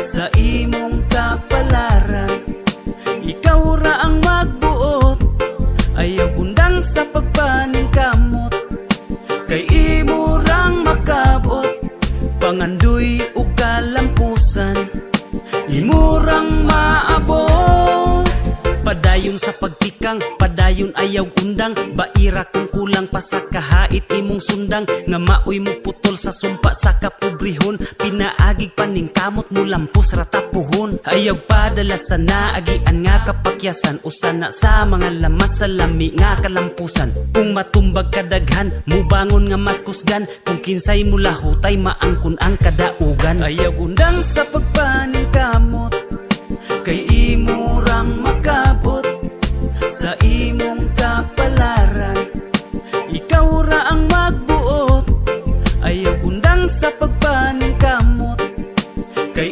sa imong kapalaran. Ikaw ra ang magbuot, ayaw undang sa pagpaning kamot. Kay imo rang makabot, pangandoy ug kalampusan. Imo rang maabot, padayon sa pagtikang, padayon ayaw undang. Baira kung kulang pa sa kahait imong sundang. Nga maoy mo putol sa sumpa sa kapobrehon. Pinaagig paning kamot mo lampos ratapuhon. Ayaw padala sa naagian nga kapakyasan. Usana sa mga lamas sa lami nga kalampusan. Kung matumbag kadaghan, mubangon nga mas kusgan. Kung kinsay mula hutay maangkon ang kadaugan. Ayaw undang sa pag